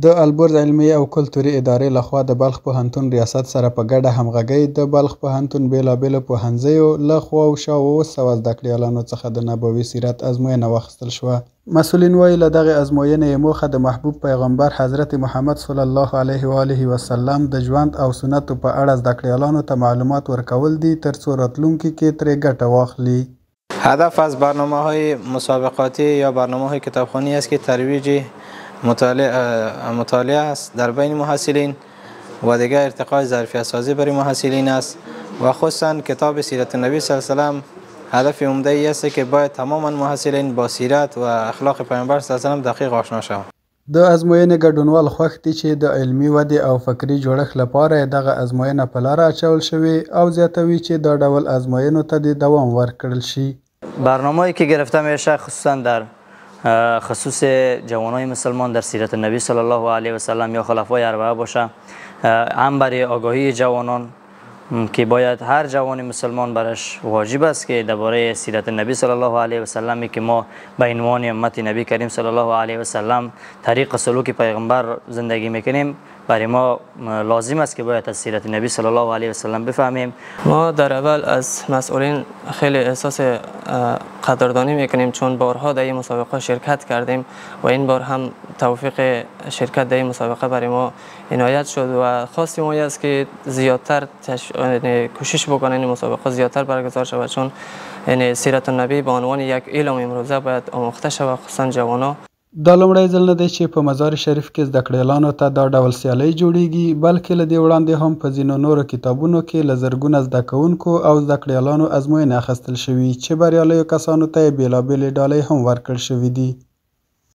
د البرز علمي او کلتوري ادارې لخوا د بلخ پوهنتون ریاست سره په ګډه همغږۍ د بلخ پوهنتون بېلابېلو پوهنځیو له خوا شاوخوا 700 زده کړیالانو څخه د نبوي سیرت ازموینه واخیستل شوه. مسؤلین وایي له دغې ازموینې موخه د محبوب پیغمبر حضرت محمد صلی الله علیه و آله وسلم د ژوند او سنتو په اړه زده کړیالانو ته معلومات ورکول دي ترڅو راتلونکي کې ترې ګټه واخلي. هدف از برنامه‌های مسابقاتی یا برنامه‌های کتابخوانی است که ترویج مطالعه است در بین محصلین و دیگر ارتقای ظرفیت سازی برای محصلین است و خصوصا کتاب سیرت النبی صلی الله علیه و سلم هدف عمده ای است که باید تماما محصلین با سیرت و اخلاق پیامبر صلی الله علیه و سلم دقیق آشنا شوند. د ازموینې ګډونوال خوښ دي چې د علمي ودې او فکري جوړښت لپاره دغه ازموینه په لاره اچول شوې او زیاتوي چې دا ډول ازموینو ته د دوام ورکړل شي. برنامه‌ای که گرفته میشه خصوصا در خصوص جوانای مسلمان در سیرت نبی صلی الله علیه و سلم یا خلفای اربعه باشه، هم برای آگاهی جوانان که باید هر جوان مسلمان برش واجب است که درباره سیرت نبی صلی الله علیه و سلمی که ما به عنوان امت نبی کریم صلی الله علیه و سلم طریق سلوک پیغمبر زندگی میکنیم، برای ما لازم است که باید از سیرت نبی صلی الله علیه و سلم بفهمیم. ما در اول از مسئولین خیلی احساس قدردانی میکنیم چون بارها در این مسابقه شرکت کردیم و این بار هم توفیق شرکت در این مسابقه برای ما عنایت شد و خواستیم ما است که زیادتر کوشش بکنن این مسابقه زیادتر برگزار شود چون سیرت النبی به عنوان یک علم امروزه باید آموخته شود خصوصا جوانا. دا لومړی ځل نه دی چې په مزار شریف کې زده کړیالانو ته دا ډول سیالۍ جوړیږي، بلکې له دې وړاندې هم په ځینو نورو کتابونو کې له زرګونه زده کوونکو او زده کړیالانو ازموینې اخیستل شوي چې بریالیو کسانو ته یې بېلابېلې ډالۍ هم ورکړل شوي دي.